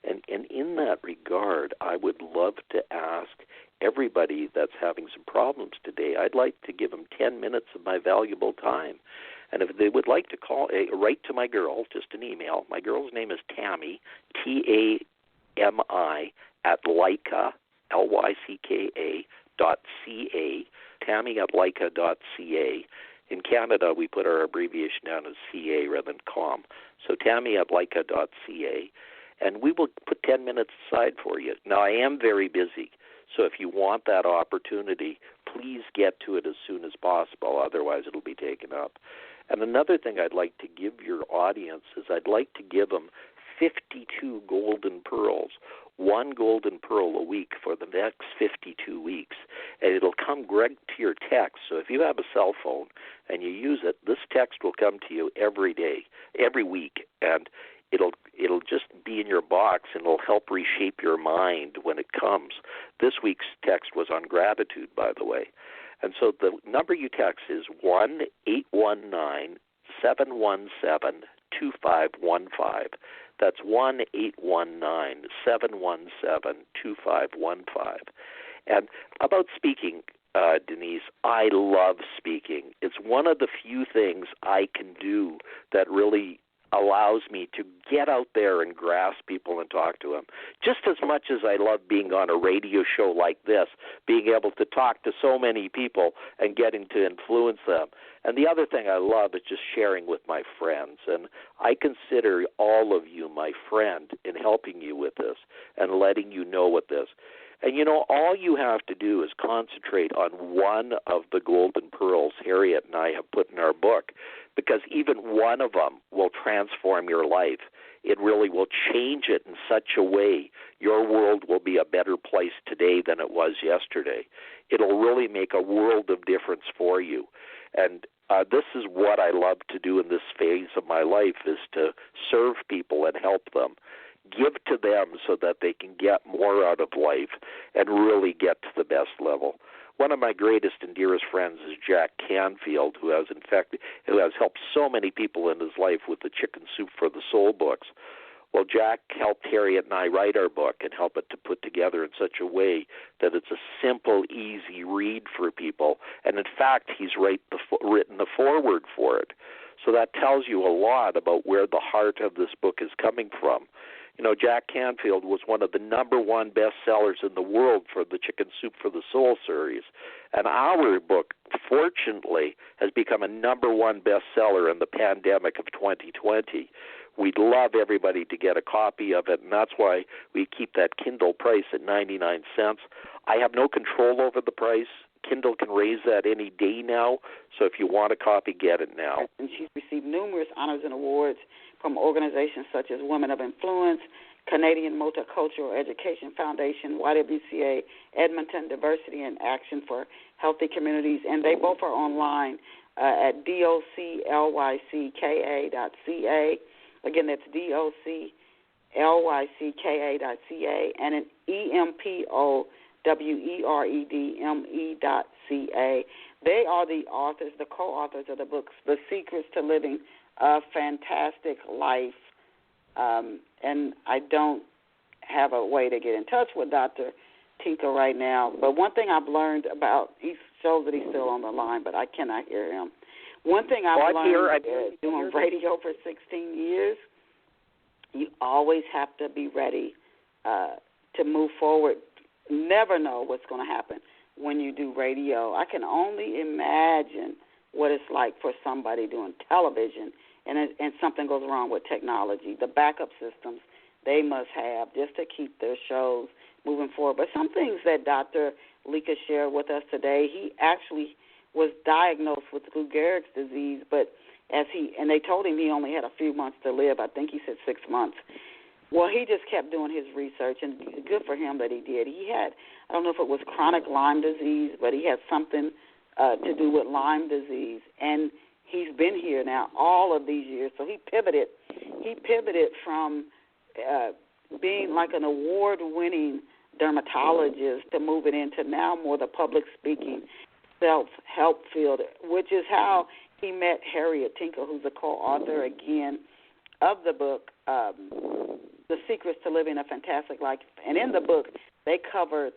Speaker 3: And in that regard, I would love to ask everybody that's having some problems today, I'd like to give them 10 minutes of my valuable time. And if they would like to write to my girl, just an email. My girl's name is Tammy, Tami, at Lycka, Lycka.ca, Tammy at Lycka.ca. In Canada, we put our abbreviation down as CA rather than COM. So Tammy at Lycka.ca, and we will put 10 minutes aside for you. Now, I am very busy, so if you want that opportunity, please get to it as soon as possible. Otherwise, it'll be taken up. And another thing I'd like to give your audience is I'd like to give them 52 golden pearls, one golden pearl a week for the next 52 weeks. And it'll come right to your text. So if you have a cell phone and you use it, this text will come to you every day, every week. And it'll just be in your box, and it'll help reshape your mind when it comes. This week's text was on gratitude, by the way. And so the number you text is 1-819-717-2515. That's 1-819-717-2515. And about speaking, Denise, I love speaking. It's one of the few things I can do that really allows me to get out there and grasp people and talk to them. Just as much as I love being on a radio show like this, being able to talk to so many people and getting to influence them. And the other thing I love is just sharing with my friends. And I consider all of you my friend in helping you with this and letting you know what this. And, you know, all you have to do is concentrate on one of the golden pearls Harriet and I have put in our book, because even one of them will transform your life. It really will change it in such a way your world will be a better place today than it was yesterday. It'll really make a world of difference for you. And this is what I love to do in this phase of my life, is to serve people and help them. Give to them so that they can get more out of life and really get to the best level. One of my greatest and dearest friends is Jack Canfield, who has helped so many people in his life with the Chicken Soup for the Soul books. Well, Jack helped Harriet and I write our book and help it to put together in such a way that it's a simple, easy read for people. And in fact, he's written the foreword for it. So that tells you a lot about where the heart of this book is coming from. You know, Jack Canfield was one of the #1 bestsellers in the world for the Chicken Soup for the Soul series. And our book, fortunately, has become a #1 bestseller in the pandemic of 2020. We'd love everybody to get a copy of it, and that's why we keep that Kindle price at 99 cents. I have no control over the price. Kindle can raise that any day now, so if you want a copy, get it now.
Speaker 2: And she's received numerous honors and awards from organizations such as Women of Influence, Canadian Multicultural Education Foundation, YWCA, Edmonton Diversity and Action for Healthy Communities, and they both are online at doclycka.ca. Again, that's doclycka.ca, and at EMPOWEREDME.ca. They are the authors, the co-authors of the books, The Secrets to Living a Fantastic Life. And I don't have a way to get in touch with Dr. Tinka right now. But one thing I've learned about, he shows that he's still on the line, but I cannot hear him. One thing I've learned doing radio for 16 years, you always have to be ready to move forward. Never know what's going to happen when you do radio. I can only imagine what it's like for somebody doing television and something goes wrong with technology, the backup systems they must have just to keep their shows moving forward. But some things that Dr. Lycka shared with us today, he actually was diagnosed with Lou Gehrig's disease, but and they told him he only had a few months to live. I think he said 6 months. Well, he just kept doing his research, and good for him that he did. He had, I don't know if it was chronic Lyme disease, but he had something to do with Lyme disease, and he's been here now all of these years. So he pivoted from being like an award-winning dermatologist to moving into now more the public speaking, self-help field, which is how he met Harriet Tinka, who's a co-author again of the book, The Secrets to Living a Fantastic Life. And in the book, they cover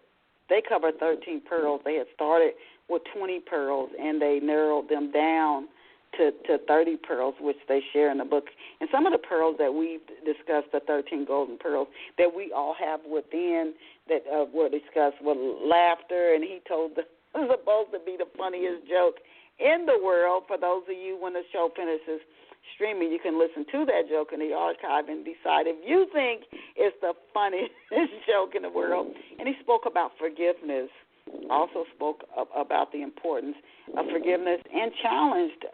Speaker 2: 13 pearls. They had started with 20 pearls, and they narrowed them down to 30 pearls, which they share in the book. And some of the pearls that we've discussed, the 13 golden pearls that we all have within, that were discussed with laughter. And he told it was supposed to be the funniest joke in the world. For those of you, when the show finishes streaming, you can listen to that joke in the archive and decide if you think it's the funniest joke in the world. And he spoke about forgiveness, also spoke about the importance of forgiveness, and challenged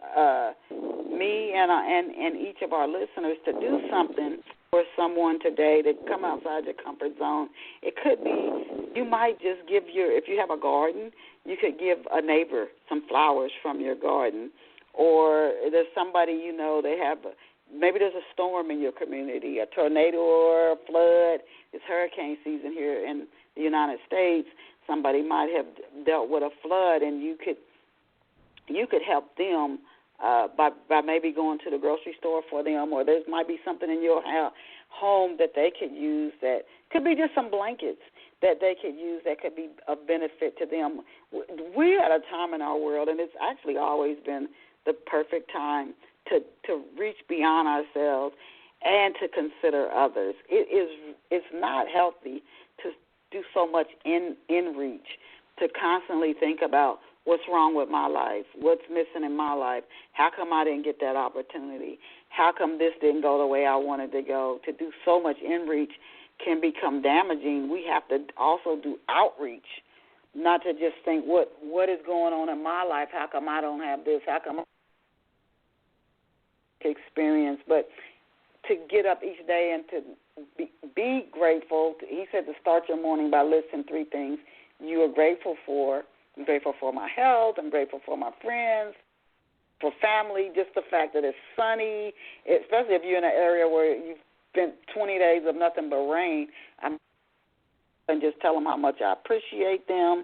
Speaker 2: me and each of our listeners to do something for someone today, to come outside your comfort zone. It could be, you might just give if you have a garden, you could give a neighbor some flowers from your garden. Or there's somebody maybe there's a storm in your community, a tornado or a flood. It's hurricane season here in the United States. Somebody might have dealt with a flood, and you could help them by maybe going to the grocery store for them, or there might be something in your home that they could use that could be just some blankets that they could use that could be of benefit to them. We're at a time in our world, and it's actually always been the perfect time to reach beyond ourselves and to consider others. It's not healthy to do so much in reach, to constantly think about what's wrong with my life, what's missing in my life, how come I didn't get that opportunity, how come this didn't go the way I wanted to go. To do so much in reach can become damaging. We have to also do outreach, not to just think what is going on in my life, how come I don't have this, how come I experience, but to get up each day and to be grateful. He said to start your morning by listing 3 things you are grateful for. I'm grateful for my health. I'm grateful for my friends, for family, just the fact that it's sunny, especially if you're in an area where you've spent 20 days of nothing but rain. And just tell them how much I appreciate them.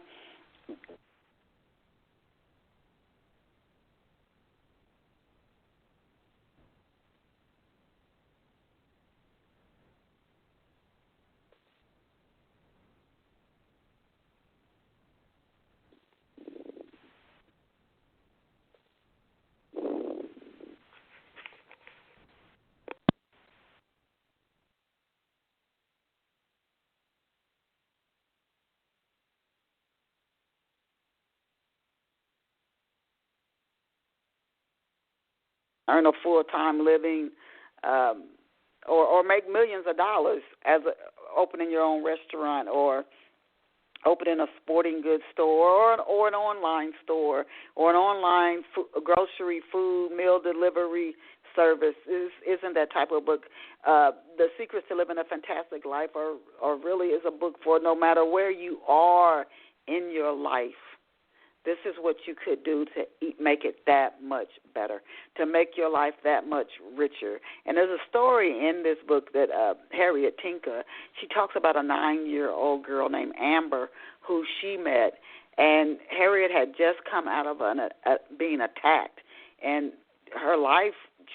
Speaker 2: Earn a full-time living, or make millions of dollars as opening your own restaurant, or opening a sporting goods store, or an online store, or an online grocery, food, meal delivery service. Isn't that type of book. The Secrets to Living a Fantastic Life or really is a book for no matter where you are in your life. This is what you could do to make it that much better, to make your life that much richer. And there's a story in this book that Harriet Tinka, she talks about a 9-year-old girl named Amber who she met. And Harriet had just come out of being attacked. And her life,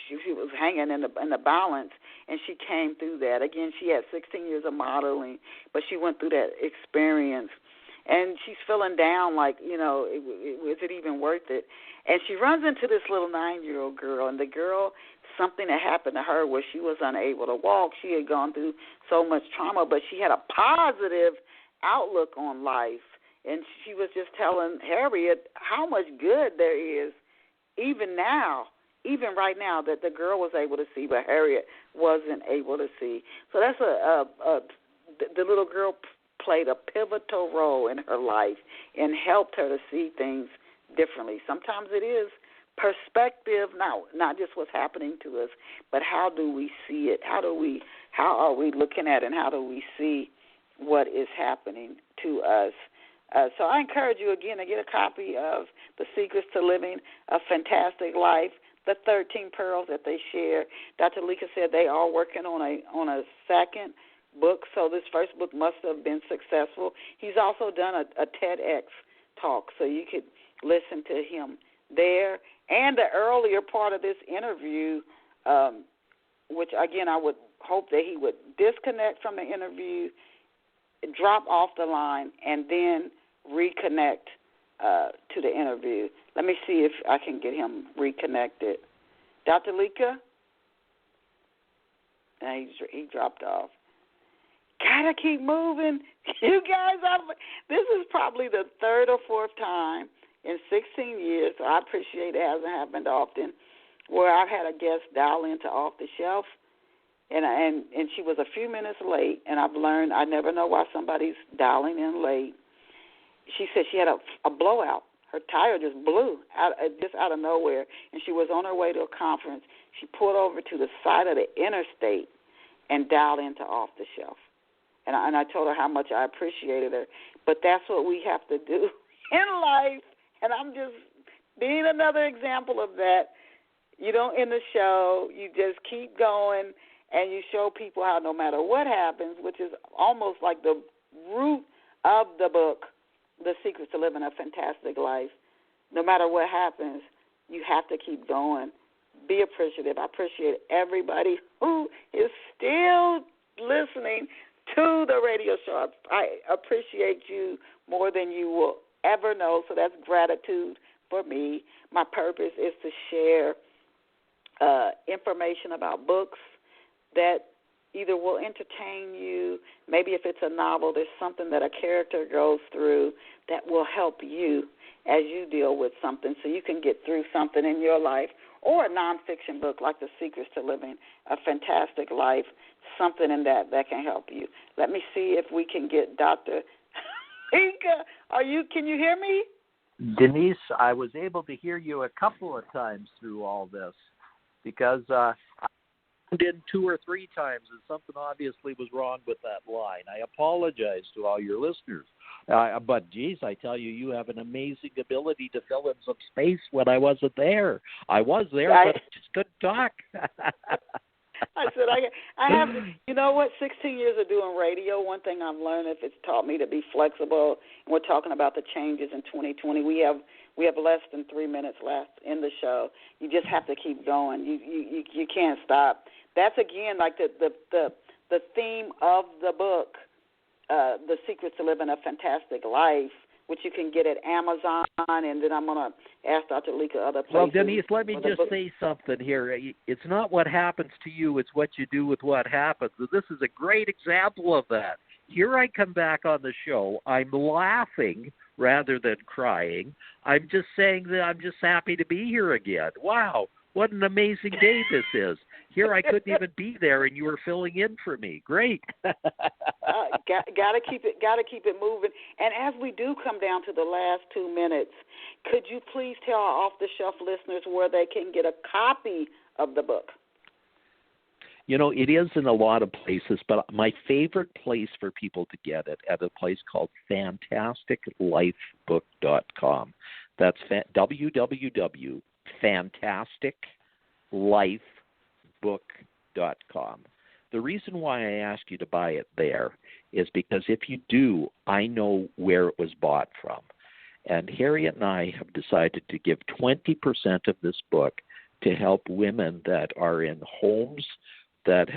Speaker 2: she was hanging in the balance, and she came through that. Again, she had 16 years of modeling, but she went through that experience. And she's feeling down, like, is it even worth it? And she runs into this little 9-year-old girl, and the girl, something that happened to her where she was unable to walk. She had gone through so much trauma, but she had a positive outlook on life. And she was just telling Harriet how much good there is, even right now, that the girl was able to see, but Harriet wasn't able to see. So that's the little girl played a pivotal role in her life and helped her to see things differently. Sometimes it is perspective, not just what's happening to us, but how do we see it? How are we looking at it, and how do we see what is happening to us? So I encourage you again to get a copy of The Secrets to Living a Fantastic Life, the 13 pearls that they share. Dr. Lycka said they are working on a second book, so this first book must have been successful. He's also done a TEDx talk, so you could listen to him there. And the earlier part of this interview, which, again, I would hope that he would disconnect from the interview, drop off the line, and then reconnect to the interview. Let me see if I can get him reconnected. Dr. Lycka? He dropped off. Gotta keep moving. You guys, this is probably the 3rd or 4th time in 16 years, so I appreciate it hasn't happened often, where I've had a guest dial into Off the Shelf, and she was a few minutes late, and I've learned I never know why somebody's dialing in late. She said she had a blowout. Her tire just blew out of nowhere, and she was on her way to a conference. She pulled over to the side of the interstate and dialed into Off the Shelf. And I told her how much I appreciated her. But that's what we have to do in life, and I'm just being another example of that. You don't end the show. You just keep going, and you show people how no matter what happens, which is almost like the root of the book, The Secrets to Living a Fantastic Life. No matter what happens, you have to keep going. Be appreciative. I appreciate everybody who is still listening to the radio show. I appreciate you more than you will ever know, so that's gratitude for me. My purpose is to share information about books that either will entertain you, maybe if it's a novel, there's something that a character goes through that will help you as you deal with something so you can get through something in your life, or a nonfiction book like The Secrets to Living a Fantastic Life, something in that can help you. Let me see if we can get Dr. Tinka. Can you hear me?
Speaker 4: Denise, I was able to hear you a couple of times through all this because I did 2 or 3 times and something obviously was wrong with that line. I apologize to all your listeners. But, geez, I tell you, you have an amazing ability to fill in some space when I wasn't there. I was there, but I just couldn't talk.
Speaker 2: I said, I have, you know what, 16 years of doing radio, one thing I've learned is it's taught me to be flexible. And we're talking about the changes in 2020. We have less than 3 minutes left in the show. You just have to keep going. You can't stop. That's, again, like the theme of the book, The Secrets to Living a Fantastic Life, which you can get at Amazon, and then I'm going to ask Dr. Lycka other places.
Speaker 4: Well, Denise, let me just say something here. It's not what happens to you, it's what you do with what happens. And this is a great example of that. Here I come back on the show. I'm laughing rather than crying. I'm just saying that I'm just happy to be here again. Wow, what an amazing day this is. Here I couldn't even be there, and you were filling in for me. Great.
Speaker 2: Gotta keep it moving. And as we do come down to the last 2 minutes, could you please tell our Off the Shelf listeners where they can get a copy of the book?
Speaker 4: You know, it is in a lot of places, but my favorite place for people to get it at a place called fantasticlifebook.com. That's www.fantasticlifebook.com. The reason why I ask you to buy it there is because if you do, I know where it was bought from. And Harriet and I have decided to give 20% of this book to help women that are in homes that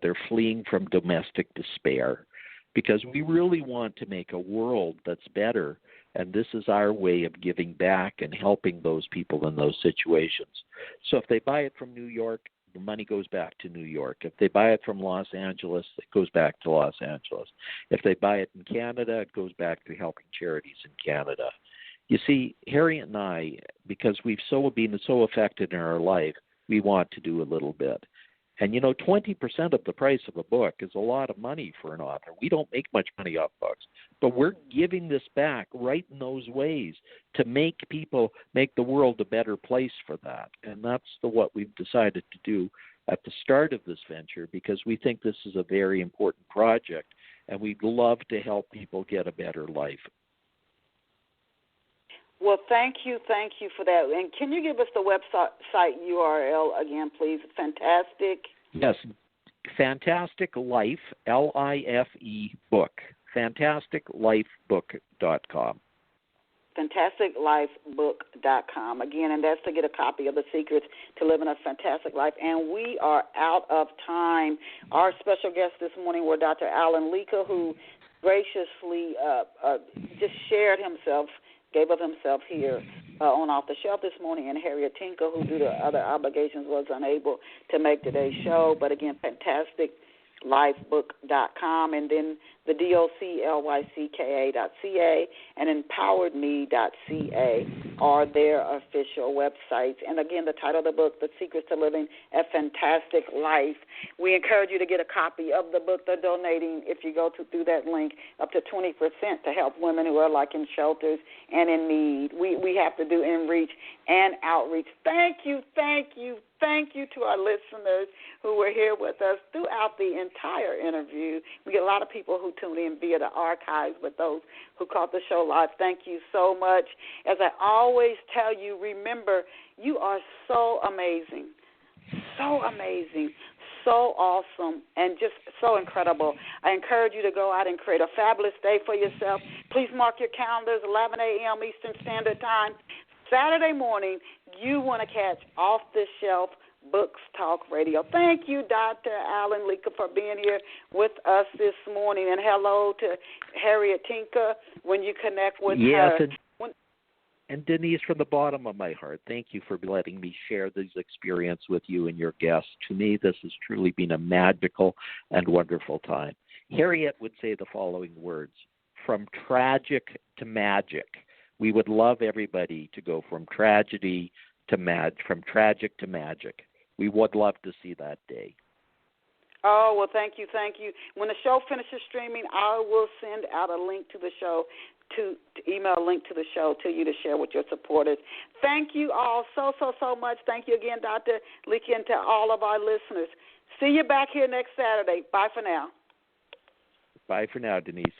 Speaker 4: they're fleeing from domestic despair, because we really want to make a world that's better, and this is our way of giving back and helping those people in those situations. So if they buy it from New York, the money goes back to New York. If they buy it from Los Angeles, it goes back to Los Angeles. If they buy it in Canada, it goes back to helping charities in Canada. You see, Harriet and I, because we've been so affected in our life, we want to do a little bit. And, 20% of the price of a book is a lot of money for an author. We don't make much money off books, but we're giving this back right in those ways to make the world a better place for that. And that's what we've decided to do at the start of this venture, because we think this is a very important project, and we'd love to help people get a better life.
Speaker 2: Well, thank you for that. And can you give us the website URL again, please? Fantastic.
Speaker 4: Yes, Fantastic Life, L-I-F-E book, fantasticlifebook.com.
Speaker 2: fantasticlifebook.com. Again, and that's to get a copy of The Secrets to Living a Fantastic Life. And we are out of time. Our special guests this morning were Dr. Alan Lycka, who graciously just shared himself, gave of himself here on Off the Shelf this morning, and Harriet Tinka, who due to other obligations was unable to make today's show. But again, fantasticlifebook.com. And then the doclycka.ca, and empoweredme.ca are their official websites. And again, the title of the book, The Secrets to Living a Fantastic Life. We encourage you to get a copy of the book. They're donating, if you go through that link, up to 20% to help women who are like in shelters and in need. We have to do in-reach and outreach. Thank you to our listeners who were here with us throughout the entire interview. We get a lot of people who tune in via the archives, but those who caught the show live, thank you so much. As I always tell you, remember, you are so amazing, so awesome, and just so incredible. I encourage you to go out and create a fabulous day for yourself. Please mark your calendars, 11 a.m. Eastern Standard Time. Saturday morning, you want to catch Off the Shelf Books Talk Radio. Thank you, Dr. Alan Lycka, for being here with us this morning. And hello to Harriet Tinka when you connect with her.
Speaker 4: And Denise, from the bottom of my heart, thank you for letting me share this experience with you and your guests. To me, this has truly been a magical and wonderful time. Harriet would say the following words: from tragic to magic. We would love everybody to go from tragedy to from tragic to magic. We would love to see that day.
Speaker 2: Oh, well, thank you. When the show finishes streaming, I will send out a link to the show, to email a link to the show to you to share with your supporters. Thank you all so much. Thank you again, Dr. Lycka, and to all of our listeners. See you back here next Saturday. Bye for now.
Speaker 4: Bye for now, Denise.